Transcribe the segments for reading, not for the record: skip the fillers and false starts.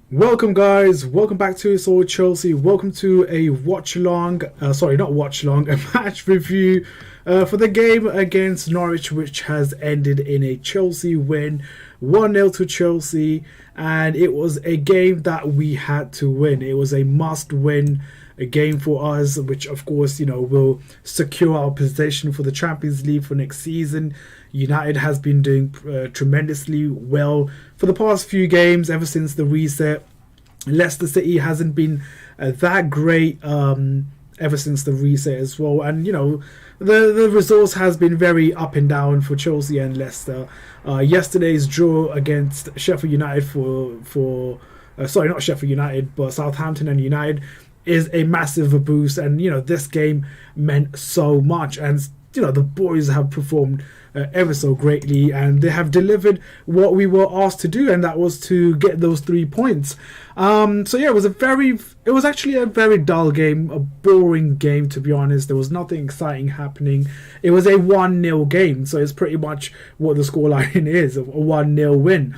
Welcome, guys. Welcome back to It's All Chelsea. Welcome to a watch along. Sorry, not watch along. A match review for the game against Norwich, which has ended in a Chelsea win, 1-0 to Chelsea, and it was a game that we had to win. It was a must-win a game for us, which of course will secure our position for the Champions League for next season. United has been doing tremendously well for the past few games ever since the reset. Leicester City hasn't been that great ever since the reset as well, and the results has been very up and down for Chelsea and Leicester. Yesterday's draw against Sheffield United for sorry, not Sheffield United, but Southampton and United is a massive boost, and this game meant so much, and the boys have performed ever so greatly, and they have delivered what we were asked to do, and that was to get those 3 points. So yeah, it was actually a very dull game, a boring game, to be honest. There was nothing exciting happening. It was a 1-0 game, so it's pretty much what the scoreline is, a 1-0 win.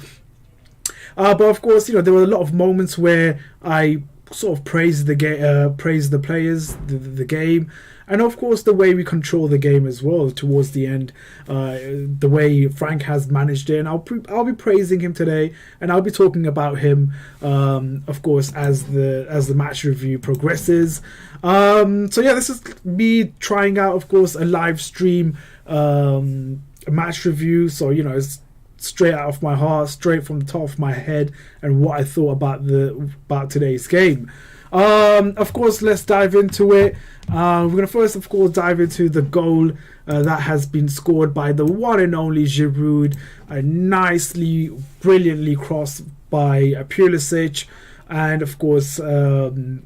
But of course, there were a lot of moments where I sort of praise the game, praise the players, the game, and of course the way we control the game as well towards the end. The way Frank has managed it, and I'll be praising him today, and I'll be talking about him, of course, as the match review progresses. So yeah, this is me trying out, of course, a live stream match review. So it's straight out of my heart, straight from the top of my head, and what I thought about today's game. Of course, let's dive into it. We're gonna first, of course, dive into the goal that has been scored by the one and only Giroud, nicely, brilliantly crossed by Pulisic, and of course, Oliver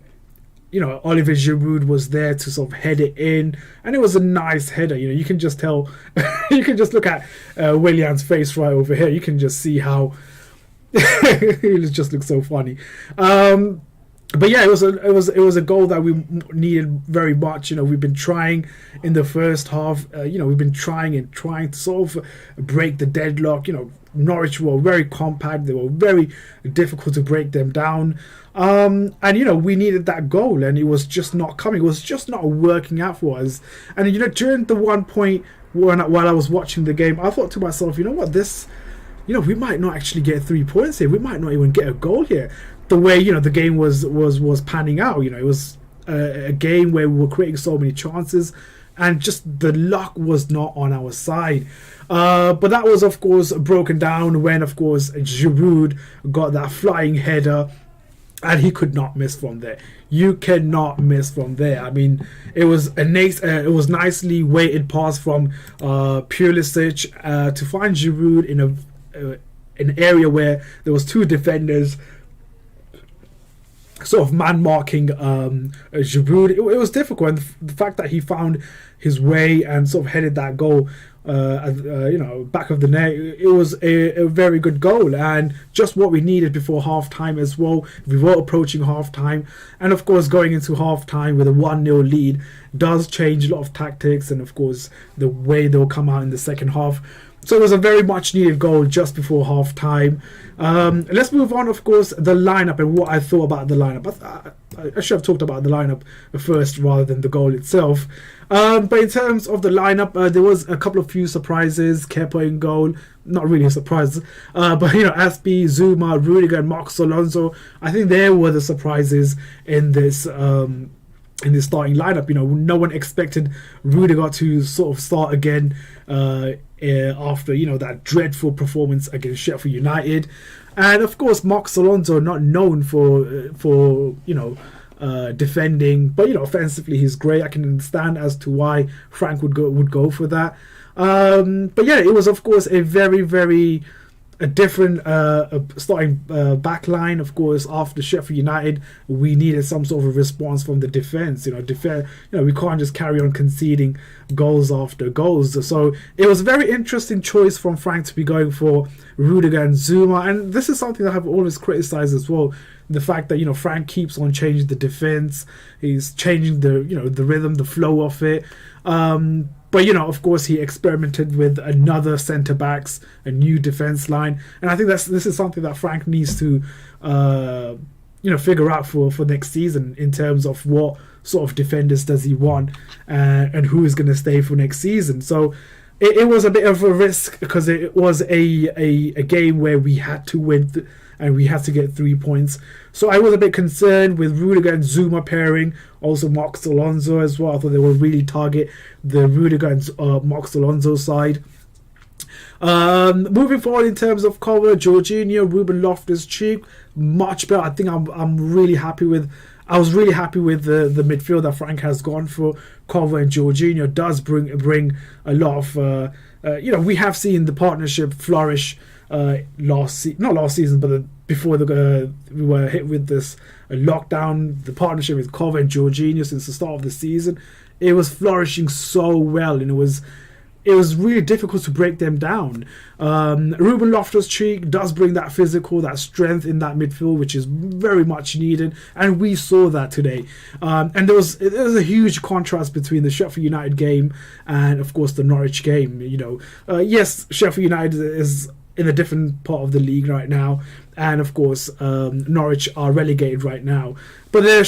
Giroud was there to sort of head it in, and it was a nice header. You can just tell, you can just look at Willian's face right over here. You can just see how he just looks so funny. But yeah, it was a goal that we needed very much. We've been trying in the first half. We've been trying to sort of break the deadlock. Norwich were very compact. They were very difficult to break them down. And we needed that goal, and it was just not coming. It was just not working out for us. And during the one point while I was watching the game, I thought to myself, this, we might not actually get 3 points here. We might not even get a goal here. The way the game was panning out, it was a game where we were creating so many chances, and just the luck was not on our side. But that was, of course, broken down when, of course, Giroud got that flying header, and he could not miss from there. You cannot miss from there. I mean, it was it was nicely weighted pass from Pulisic to find Giroud in an area where there was 2 defenders sort of man marking Giroud. It was difficult, and the fact that he found his way and sort of headed that goal back of the net, it was a very good goal, and just what we needed before half time as well. We were approaching half time, and of course going into half time with a 1-0 lead does change a lot of tactics, and of course the way they'll come out in the second half. So it was a very much needed goal just before half time. Let's move on, of course, the lineup and what I thought about the lineup. I should have talked about the lineup first rather than the goal itself. But in terms of the lineup, there was a couple of few surprises. Kepa in goal, not really a surprise. But Aspie, Zuma, Rudiger, and Marcos Alonso, I think they were the surprises in this starting lineup. No one expected Rudiger to sort of start again after that dreadful performance against Sheffield United, and of course Marcos Alonso, not known for defending, but offensively he's great. I can understand as to why Frank would go for that. But yeah, it was of course a very a different starting back line. Of course, after Sheffield United, we needed some sort of response from the defence. We can't just carry on conceding goals after goals. So it was a very interesting choice from Frank to be going for Rudiger and Zuma. And this is something that I've always criticised as well. The fact that Frank keeps on changing the defence, he's changing the the rhythm, the flow of it. But, of course, he experimented with another centre-backs, a new defence line. And I think this is something that Frank needs to, figure out for next season in terms of what sort of defenders does he want and who is going to stay for next season. So it was a bit of a risk because it was a game where we had to win and we had to get 3 points. So I was a bit concerned with Rudiger and Zuma pairing, also Marcos Alonso as well. I thought they would really target the Rudiger and Marcos Alonso side. Moving forward in terms of cover, Jorginho, Ruben Loftus-Cheek, much better. I think I'm really happy with. I was really happy with the midfield that Frank has gone for. Cover and Jorginho does bring a lot of. We have seen the partnership flourish not last season, but before we were hit with this lockdown. The partnership with Cover and Jorginho since the start of the season, it was flourishing so well, and it was really difficult to break them down. Ruben Loftus-Cheek does bring that physical, that strength in that midfield, which is very much needed, and we saw that today. And there was a huge contrast between the Sheffield United game and, of course, the Norwich game. Yes, Sheffield United is in a different part of the league right now, and of course Norwich are relegated right now. But they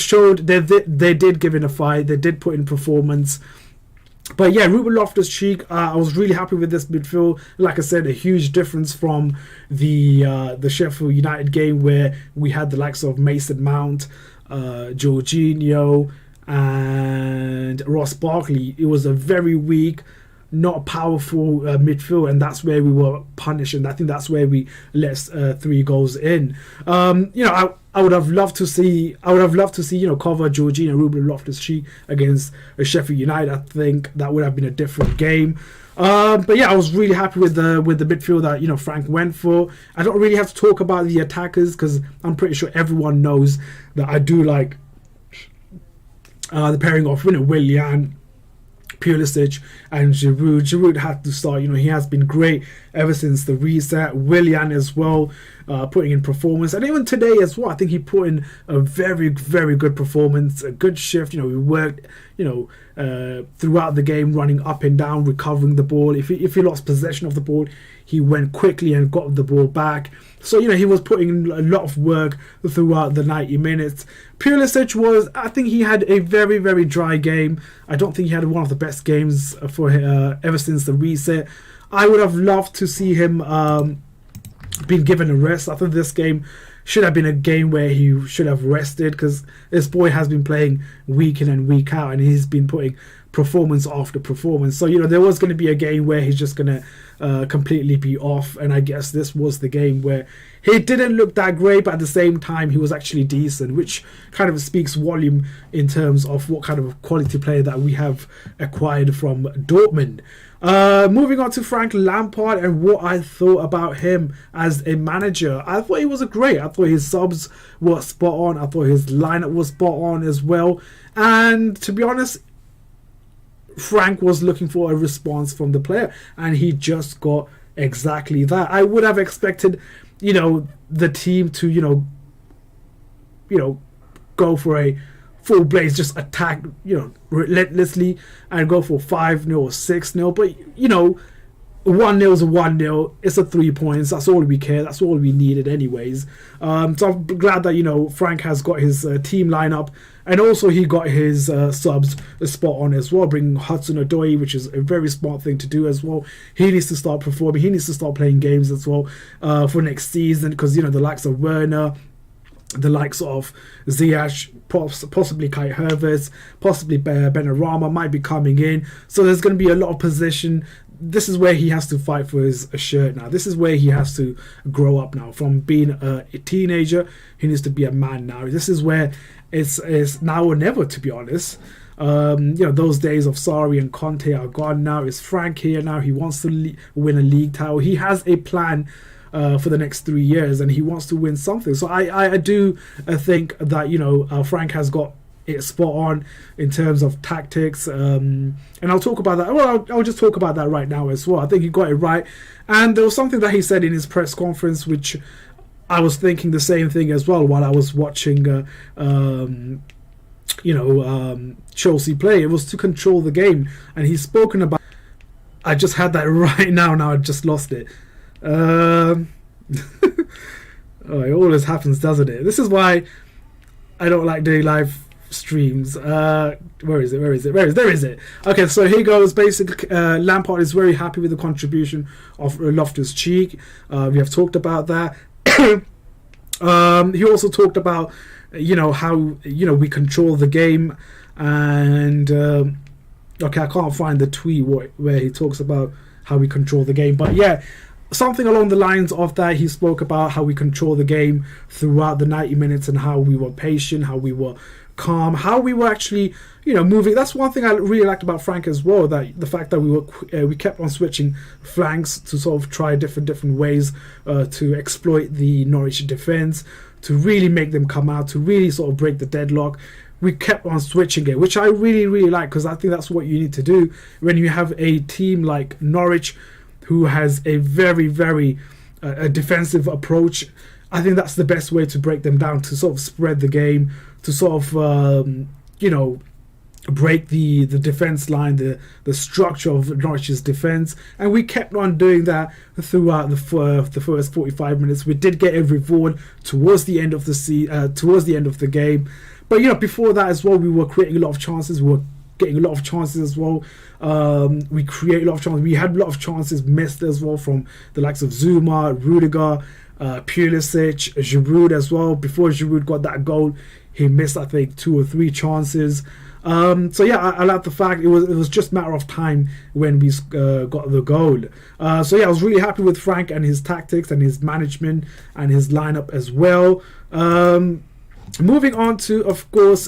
did give in a fight, they did put in performance. But yeah, Ruben Loftus-Cheek, I was really happy with this midfield. Like I said, a huge difference from the Sheffield United game where we had the likes of Mason Mount, Jorginho, and Ross Barkley. It was a very weak, not powerful midfield, and that's where we were punished, and I think that's where we let 3 goals in. I would have loved to see Cover, Jorginho, Ruben Loftus-Cheek against Sheffield United. I think that would have been a different game. But yeah, I was really happy with the midfield that Frank went for. I don't really have to talk about the attackers because I'm pretty sure everyone knows that I do like the pairing of Willian, Pulisic and Giroud. Giroud had to start. He has been great ever since the reset. Willian as well, putting in performance, and even today as well. I think he put in a very, very good performance, a good shift. We worked, throughout the game, running up and down, recovering the ball. If he lost possession of the ball, he went quickly and got the ball back. So, he was putting in a lot of work throughout the 90 minutes. Pulisic I think he had a very, very dry game. I don't think he had one of the best games for ever since the reset. I would have loved to see him being given a rest. I think this game should have been a game where he should have rested because this boy has been playing week in and week out, and he's been putting performance after performance. So, there was going to be a game where he's just going to completely be off, and I guess this was the game where he didn't look that great, but at the same time he was actually decent, which kind of speaks volume in terms of what kind of quality player that we have acquired from Dortmund. Moving on to Frank Lampard and what I thought about him as a manager. I thought he was great. I thought his subs were spot on. I thought his lineup was spot on as well. And to be honest, Frank was looking for a response from the player, and he just got exactly that. I would have expected, the team to, go for a full blaze, just attack, relentlessly and go for 5-0 or 6-0. But, 1-0 is a 1-0. It's a 3 points. That's all we care. That's all we needed anyways. So I'm glad that, Frank has got his team lineup, and also he got his subs spot on as well, bringing Hudson-Odoi, which is a very smart thing to do as well. He needs to start performing. He needs to start playing games as well for next season because, the likes of Werner, the likes of Ziyech, possibly Kai Havertz, possibly Benrahma might be coming in. So there's going to be a lot of position. This is where he has to fight for his shirt now. This is where he has to grow up now. From being a teenager, he needs to be a man now. This is where it's now or never, to be honest. Those days of Sarri and Conte are gone now. It's Frank here now. He wants to win a league title. He has a plan for the next 3 years, and he wants to win something. So I do think that Frank has got it spot on in terms of tactics, and I'll talk about that. Well, I'll just talk about that right now as well. I think he got it right, and there was something that he said in his press conference which I was thinking the same thing as well while I was watching Chelsea play. It was to control the game, and he's spoken about I just had that right now. Now I just lost it. Oh, it always happens, doesn't it? This is why I don't like doing live streams. Where is it? There is it. Okay, so here goes. Basically, Lampard is very happy with the contribution of Loftus-Cheek. We have talked about that. He also talked about, how, we control the game. And, okay, I can't find the tweet where he talks about how we control the game. But yeah, something along the lines of that. He spoke about how we control the game throughout the 90 minutes and how we were patient, how we were calm, how we were actually, moving. That's one thing I really liked about Frank as well, that the fact that we kept on switching flanks to sort of try different ways to exploit the Norwich defence, to really make them come out, to really sort of break the deadlock. We kept on switching it, which I really, really like, because I think that's what you need to do when you have a team like Norwich, who has a very, very defensive approach. I think that's the best way to break them down, to sort of spread the game, to sort of, break the defense line, the structure of Norwich's defense. And we kept on doing that throughout the first 45 minutes. We did get a reward towards the end of the game. But, before that as well, we were creating a lot of chances. We were getting a lot of chances as well. We create a lot of chances. We had a lot of chances missed as well from the likes of Zuma, Rudiger, Pulisic, Giroud as well. Before Giroud got that goal, he missed, I think, 2 or 3 chances. So yeah, I like the fact it was just a matter of time when we got the goal. So yeah, I was really happy with Frank and his tactics and his management and his lineup as well. Moving on to, of course,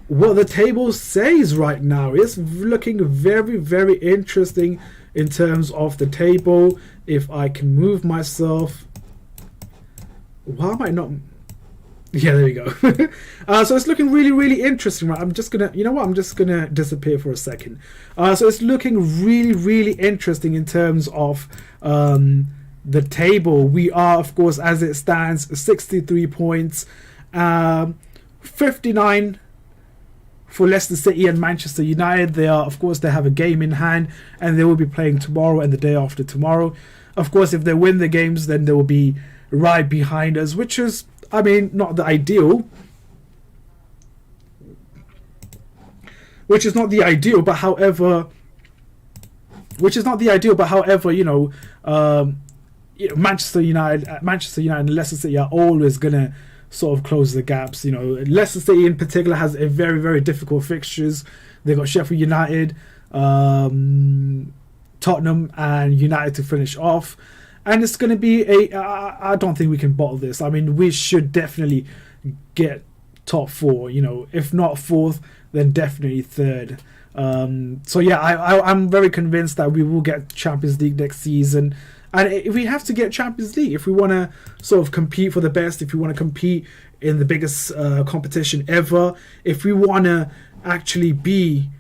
what the table says right now. It's looking very, very interesting in terms of the table. If I can move myself, why am I not? Yeah, there we go. So it's looking really, really interesting, right? I'm just gonna disappear for a second. So it's looking really, really interesting in terms of the table. We are, of course, as it stands, 63 points, 59 for Leicester City and Manchester United. They have a game in hand, and they will be playing tomorrow and the day after tomorrow. Of course, if they win the games, then they will be right behind us, which is, not the ideal. But however, Manchester United and Leicester City are always gonna sort of close the gaps. Leicester City in particular has a very, very difficult fixtures. They've got Sheffield United, Tottenham and United to finish off. And it's going to be I don't think we can bottle this. We should definitely get top 4, if not 4th, then definitely 3rd. So yeah, I'm very convinced that we will get Champions League next season. And if we have to get Champions League, if we want to sort of compete for the best, if we want to compete in the biggest competition ever, if we want to actually be,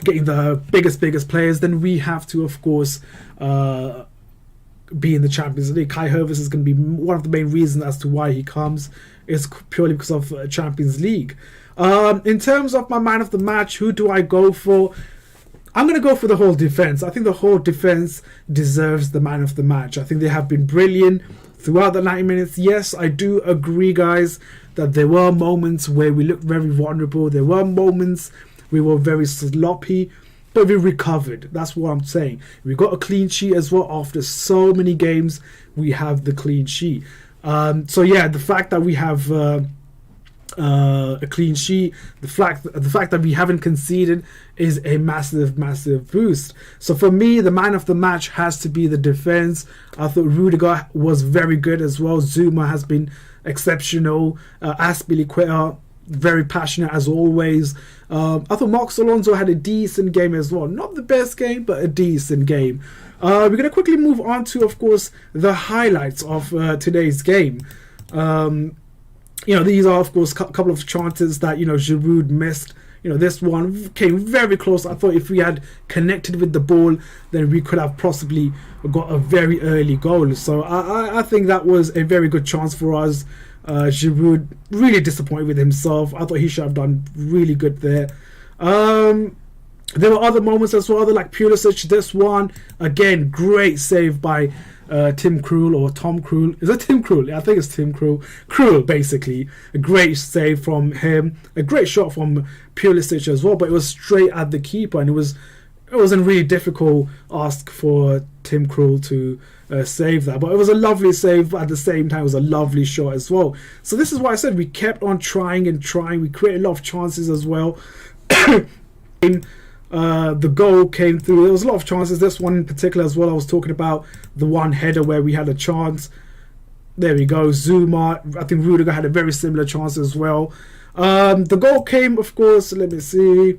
getting the biggest players, then we have to, of course, be in the Champions League. Kai Havertz is going to be one of the main reasons as to why he comes. It's purely because of Champions League. In terms of my man of the match, who do I go for? I'm going to go for the whole defense. I think the whole defense deserves the man of the match. I think they have been brilliant throughout the 90 minutes. Yes, I do agree, guys, that there were moments where we looked very vulnerable. There were moments we were very sloppy, but we recovered. That's what I'm saying. We got a clean sheet as well. After so many games, we have the clean sheet. So yeah, the fact that we have a clean sheet, the fact that we haven't conceded is a massive boost. So for me, the man of the match has to be the defense. I thought Rudiger was very good as well. Zuma has been exceptional. Aspilicueta, very passionate as always. I thought Marcos Alonso had a decent game as well. Not the best game, but a decent game. We're going to quickly move on to, of course, the highlights of today's game. These are, of course, a couple of chances that, Giroud missed. This one came very close. I thought if we had connected with the ball, then we could have possibly got a very early goal. So I think that was a very good chance for us. Giroud really disappointed with himself. I thought he should have done really good there. There were other moments as well, like Pulisic. This one, again, great save by Tim Krul or Tom Krul. Is it Tim Krul? I think it's Tim Krul. Krul, basically. A great save from him. A great shot from Pulisic as well, but it was straight at the keeper, and it wasn't really difficult ask for Tim Krul to save that. But it was a lovely save, but at the same time, it was a lovely shot as well. So this is why I said we kept on trying and trying. We created a lot of chances as well. The goal came through. There was a lot of chances. This one in particular as well. I was talking about the one header where we had a chance. There we go. Zuma. I think Rudiger had a very similar chance as well. The goal came, of course. Let me see.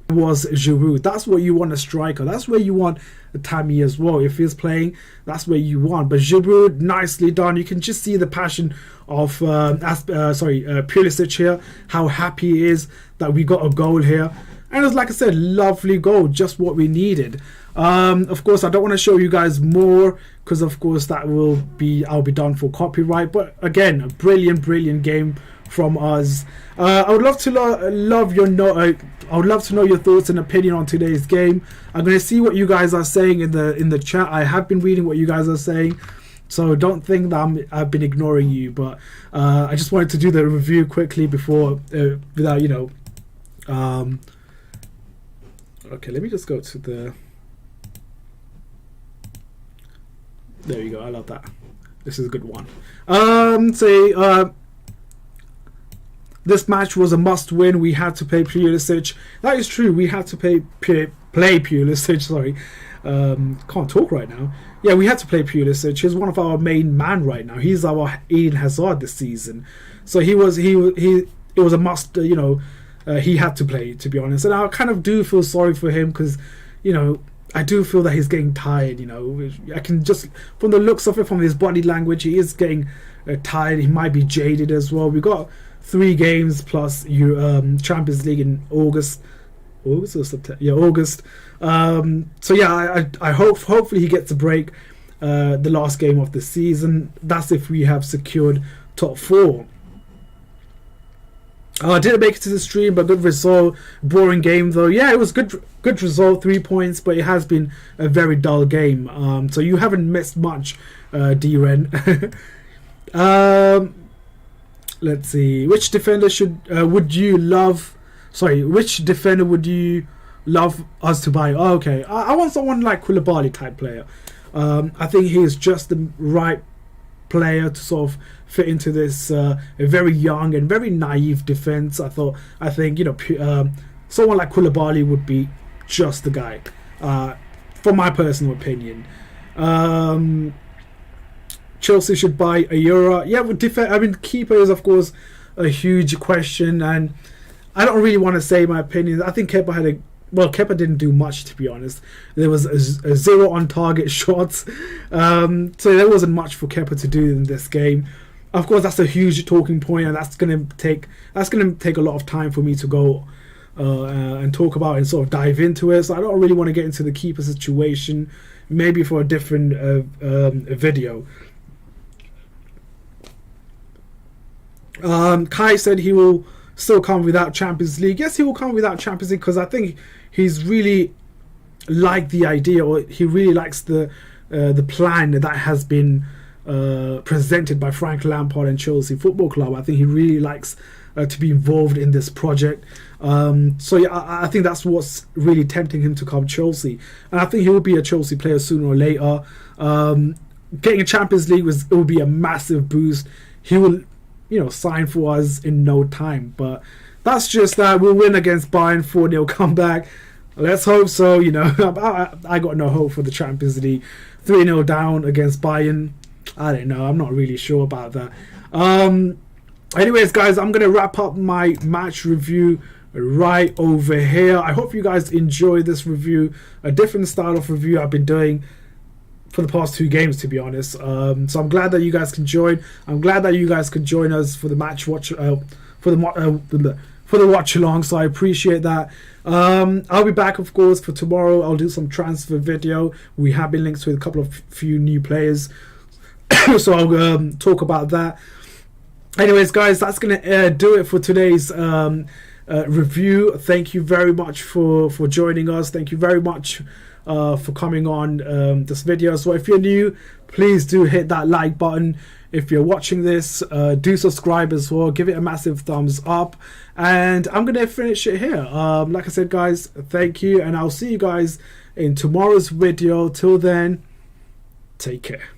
Was Giroud. That's what you want a striker. That's where you want Tammy as well. If he's playing, that's where you want. But Giroud, nicely done. You can just see the passion of Pulisic here. How happy he is that we got a goal here. And it was, like I said, lovely goal. Just what we needed. Of course, I don't want to show you guys more because, of course, I'll be done for copyright. But again, a brilliant game from us. I would love to I would love to know your thoughts and opinion on today's game. I'm going to see what you guys are saying in the chat. I have been reading what you guys are saying, so don't think that I've been ignoring you. But I just wanted to do the review quickly before, without Okay, let me just go to the. There you go. I love that. This is a good one. This match was a must-win. We had to play Pulisic. That is true. We had to play Pulisic. Sorry, can't talk right now. Yeah, we had to play Pulisic. He's one of our main man right now. He's our Eden Hazard this season. So it was a must. He had to play, to be honest. And I kind of do feel sorry for him because, I do feel that he's getting tired. I can just, from the looks of it, from his body language, he is getting tired. He might be jaded as well. We got 3 games plus Champions League in August or September. Yeah, August. So yeah, I hopefully he gets a break. The last game of the season. That's if we have secured top 4. I didn't make it to the stream, but good result. Boring game though. Yeah, it was good result, 3 points, but it has been a very dull game. So you haven't missed much, D-Ren. Let's see. Which defender would you love us to buy? Oh, okay. I want someone like Koulibaly type player. I think he is just the right player to sort of fit into this a very young and very naive defense. I think someone like Koulibaly would be just the guy, from my personal opinion. Chelsea should buy a Euro. Yeah, keeper is of course a huge question, and I don't really want to say my opinion. I think Kepa didn't do much, to be honest. There was a 0 on target shots, so there wasn't much for Kepa to do in this game. Of course, that's a huge talking point, and that's gonna take a lot of time for me to go and talk about and sort of dive into it. So I don't really want to get into the keeper situation. Maybe for a different video. Kai said he will still come without Champions League. Yes, he will come without Champions League because I think he's really liked the idea, or he really likes the plan that has been presented by Frank Lampard and Chelsea Football Club. I think he really likes to be involved in this project. So yeah, I think that's what's really tempting him to come Chelsea, and I think he will be a Chelsea player sooner or later. Getting a Champions League will be a massive boost. He will, sign for us in no time. But that's just that. We'll win against Bayern, 4-0 comeback. Let's hope so. I got no hope for the Champions League. 3-0 down against Bayern. I don't know. I'm not really sure about that. Anyways, guys, I'm going to wrap up my match review right over here. I hope you guys enjoy this review. A different style of review I've been doing for the past 2 games, to be honest. So I'm glad that you guys can join. I'm glad that you guys could join us for the match watch for the watch along. So I appreciate that. I'll be back, of course, for tomorrow. I'll do some transfer video. We have been linked with a few new players, so I'll talk about that. anyways, guys, that's gonna do it for today's review. Thank you very much for joining us. Thank you very much for coming on this video. So if you're new, please do hit that like button. If you're watching this, do subscribe as well. Give it a massive thumbs up. And I'm gonna finish it here. Like I said, guys, thank you, and I'll see you guys in tomorrow's video. Till then, take care.